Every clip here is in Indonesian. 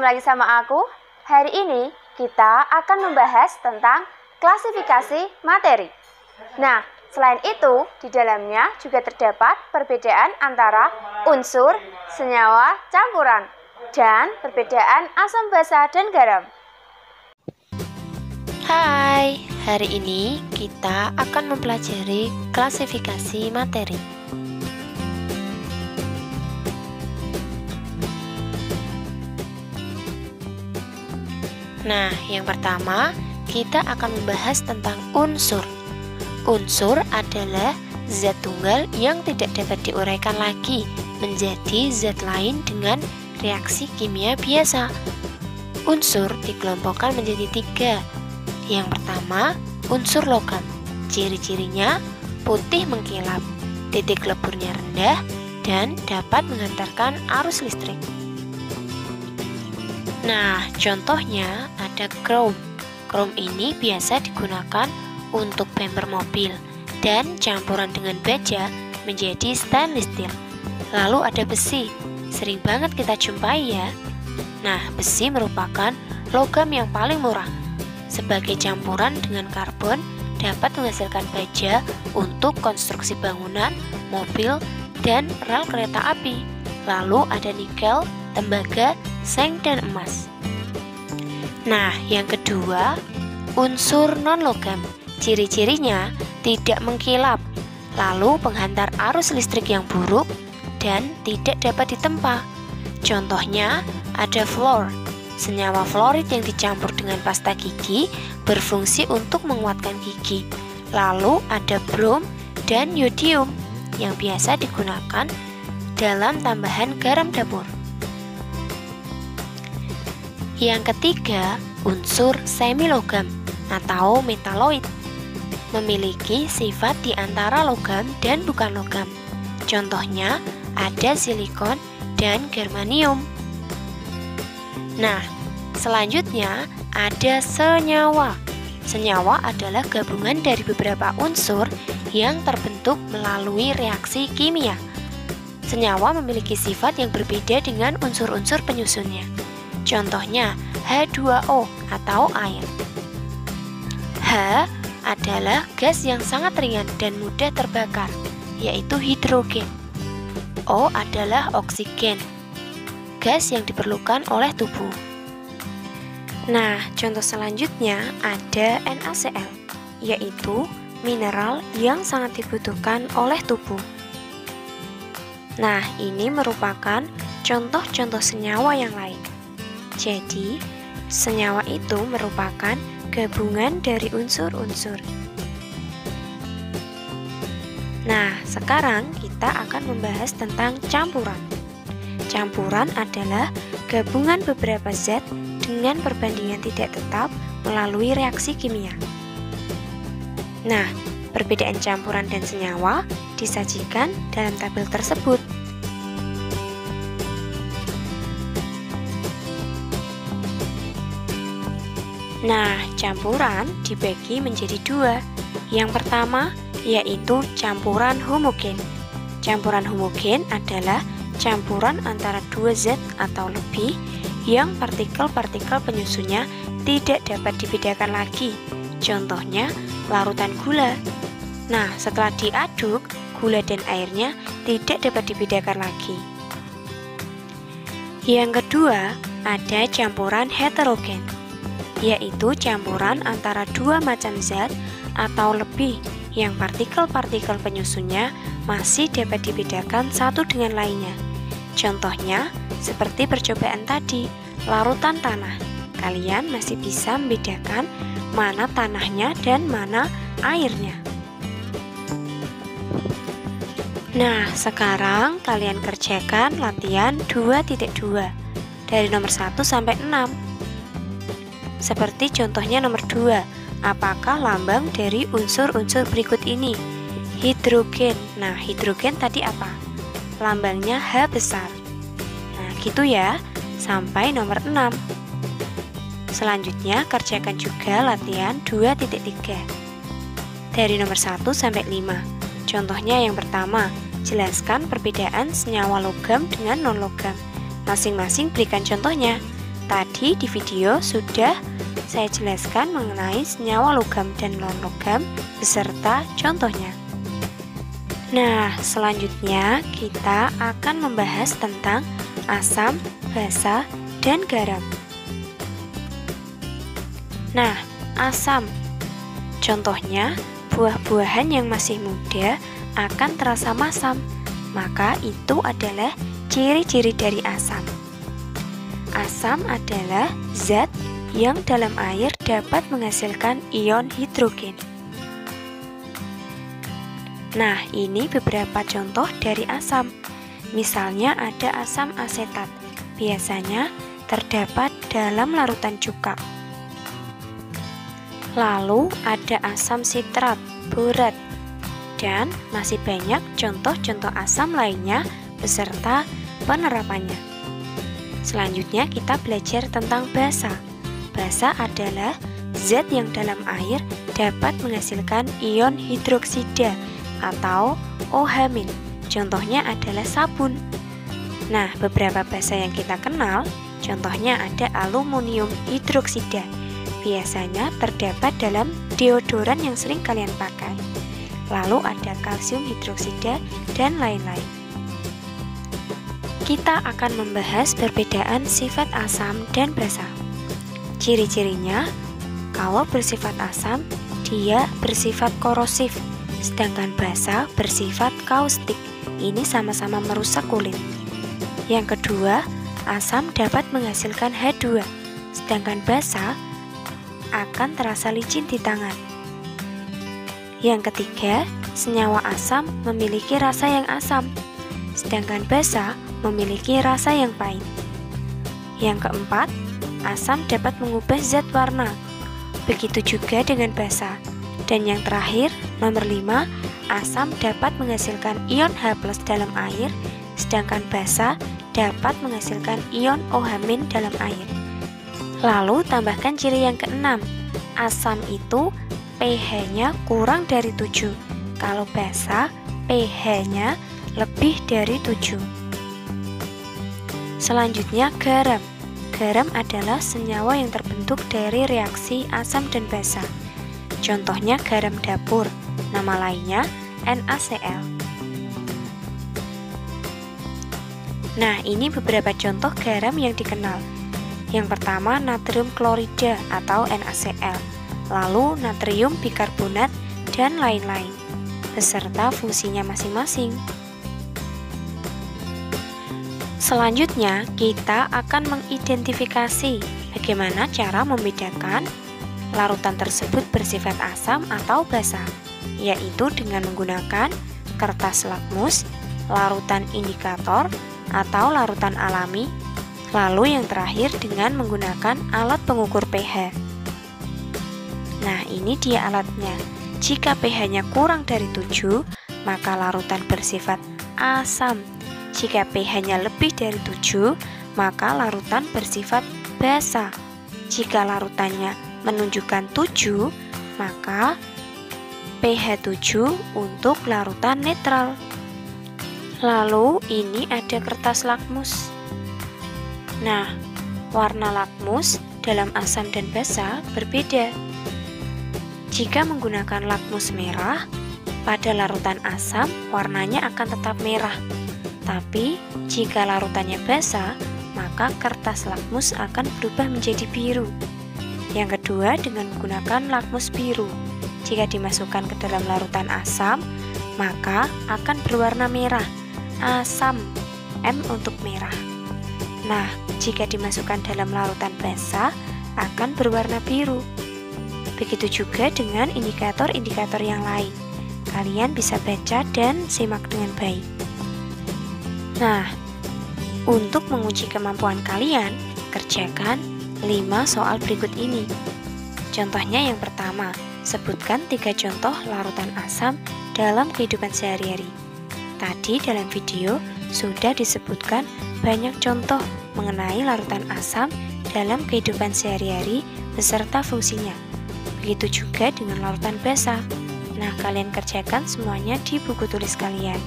lagi sama aku. Hari ini kita akan membahas tentang klasifikasi materi. Nah, selain itu, di dalamnya juga terdapat perbedaan antara unsur, senyawa, campuran, dan perbedaan asam basa dan garam. Hai, hari ini kita akan mempelajari klasifikasi materi. Nah, yang pertama, kita akan membahas tentang unsur. Unsur adalah zat tunggal yang tidak dapat diuraikan lagi menjadi zat lain dengan reaksi kimia biasa. Unsur dikelompokkan menjadi 3. Yang pertama, unsur logam. Ciri-cirinya putih mengkilap, titik leburnya rendah, dan dapat mengantarkan arus listrik. Nah, contohnya ada krom. Krom ini biasa digunakan untuk bumper mobil dan campuran dengan baja menjadi stainless steel. Lalu ada besi, sering banget kita jumpai ya. Nah, besi merupakan logam yang paling murah. Sebagai campuran dengan karbon dapat menghasilkan baja untuk konstruksi bangunan, mobil, dan rel kereta api. Lalu ada nikel, tembaga, seng, dan emas. Nah, yang kedua, unsur non-logam. Ciri-cirinya tidak mengkilap, lalu penghantar arus listrik yang buruk, dan tidak dapat ditempa. Contohnya ada fluor. Senyawa fluorid yang dicampur dengan pasta gigi berfungsi untuk menguatkan gigi. Lalu ada brom dan yodium yang biasa digunakan dalam tambahan garam dapur. Yang ketiga, unsur semilogam atau metaloid. Memiliki sifat di antara logam dan bukan logam. Contohnya ada silikon dan germanium. Nah, selanjutnya ada senyawa. Senyawa adalah gabungan dari beberapa unsur yang terbentuk melalui reaksi kimia. Senyawa memiliki sifat yang berbeda dengan unsur-unsur penyusunnya. Contohnya H2O atau air. H adalah gas yang sangat ringan dan mudah terbakar, yaitu hidrogen. O adalah oksigen, gas yang diperlukan oleh tubuh. Nah, contoh selanjutnya ada NaCl, yaitu mineral yang sangat dibutuhkan oleh tubuh. Nah, ini merupakan contoh-contoh senyawa yang lain. Jadi, senyawa itu merupakan gabungan dari unsur-unsur. Nah, sekarang kita akan membahas tentang campuran. Campuran adalah gabungan beberapa zat dengan perbandingan tidak tetap melalui reaksi kimia. Nah, perbedaan campuran dan senyawa disajikan dalam tabel tersebut. Nah, campuran dibagi menjadi 2. Yang pertama yaitu campuran homogen. Campuran homogen adalah campuran antara 2 zat atau lebih yang partikel-partikel penyusunnya tidak dapat dibedakan lagi. Contohnya larutan gula. Nah, setelah diaduk, gula dan airnya tidak dapat dibedakan lagi. Yang kedua, ada campuran heterogen, yaitu campuran antara 2 macam zat atau lebih yang partikel-partikel penyusunnya masih dapat dibedakan satu dengan lainnya. Contohnya, seperti percobaan tadi, larutan tanah. Kalian masih bisa membedakan mana tanahnya dan mana airnya. Nah, sekarang kalian kerjakan latihan 2.2 dari nomor 1 sampai 6. Seperti contohnya nomor 2, apakah lambang dari unsur-unsur berikut ini? Hidrogen. Nah, hidrogen tadi apa? Lambangnya H besar. Nah, gitu ya, sampai nomor 6. Selanjutnya, kerjakan juga latihan 2.3 dari nomor 1 sampai 5. Contohnya yang pertama, jelaskan perbedaan senyawa logam dengan non-logam. Masing-masing berikan contohnya. Tadi di video sudah saya jelaskan mengenai senyawa logam dan non-logam beserta contohnya. Nah, selanjutnya kita akan membahas tentang asam, basa, dan garam. Nah, asam. Contohnya, buah-buahan yang masih muda akan terasa masam, maka itu adalah ciri-ciri dari asam. Asam adalah zat yang dalam air dapat menghasilkan ion hidrogen. Nah, ini beberapa contoh dari asam. Misalnya ada asam asetat, biasanya terdapat dalam larutan cuka. Lalu ada asam sitrat, borat, dan masih banyak contoh-contoh asam lainnya beserta penerapannya. Selanjutnya kita belajar tentang basa. Basa adalah zat yang dalam air dapat menghasilkan ion hidroksida atau OH-. Contohnya adalah sabun. Nah, beberapa basa yang kita kenal, contohnya ada aluminium hidroksida. Biasanya terdapat dalam deodoran yang sering kalian pakai. Lalu ada kalsium hidroksida dan lain-lain. Kita akan membahas perbedaan sifat asam dan basa. Ciri-cirinya, kalau bersifat asam, dia bersifat korosif, sedangkan basa bersifat kaustik. Ini sama-sama merusak kulit. Yang kedua, asam dapat menghasilkan H2, sedangkan basa akan terasa licin di tangan. Yang ketiga, senyawa asam memiliki rasa yang asam, sedangkan basa memiliki rasa yang pahit. Yang keempat, asam dapat mengubah zat warna. Begitu juga dengan basa. Dan yang terakhir, nomor 5, asam dapat menghasilkan ion H+ dalam air, sedangkan basa dapat menghasilkan ion OH- dalam air. Lalu tambahkan ciri yang keenam, asam itu pH-nya kurang dari 7, kalau basa pH-nya lebih dari 7. Selanjutnya garam. Garam adalah senyawa yang terbentuk dari reaksi asam dan basa. Contohnya garam dapur, nama lainnya NaCl. Nah, ini beberapa contoh garam yang dikenal. Yang pertama natrium klorida atau NaCl, lalu natrium bikarbonat dan lain-lain, beserta fungsinya masing-masing. Selanjutnya, kita akan mengidentifikasi bagaimana cara membedakan larutan tersebut bersifat asam atau basa, yaitu dengan menggunakan kertas lakmus, larutan indikator, atau larutan alami, lalu yang terakhir dengan menggunakan alat pengukur pH. Nah, ini dia alatnya. Jika pH-nya kurang dari 7, maka larutan bersifat asam. Jika pH-nya lebih dari 7, maka larutan bersifat basa. Jika larutannya menunjukkan 7, maka pH 7 untuk larutan netral. Lalu ini ada kertas lakmus. Nah, warna lakmus dalam asam dan basa berbeda. Jika menggunakan lakmus merah, pada larutan asam warnanya akan tetap merah. Tapi jika larutannya basa, maka kertas lakmus akan berubah menjadi biru. Yang kedua dengan menggunakan lakmus biru. Jika dimasukkan ke dalam larutan asam, maka akan berwarna merah. Asam, M untuk merah. Nah, jika dimasukkan dalam larutan basa, akan berwarna biru. Begitu juga dengan indikator-indikator yang lain. Kalian bisa baca dan simak dengan baik. Nah, untuk menguji kemampuan kalian, kerjakan 5 soal berikut ini. Contohnya yang pertama, sebutkan 3 contoh larutan asam dalam kehidupan sehari-hari. Tadi dalam video sudah disebutkan banyak contoh mengenai larutan asam dalam kehidupan sehari-hari beserta fungsinya. Begitu juga dengan larutan basa. Nah, kalian kerjakan semuanya di buku tulis kalian.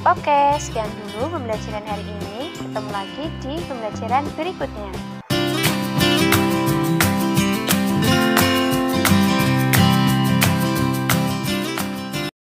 Oke, sekian dulu pembelajaran hari ini. Ketemu lagi di pembelajaran berikutnya.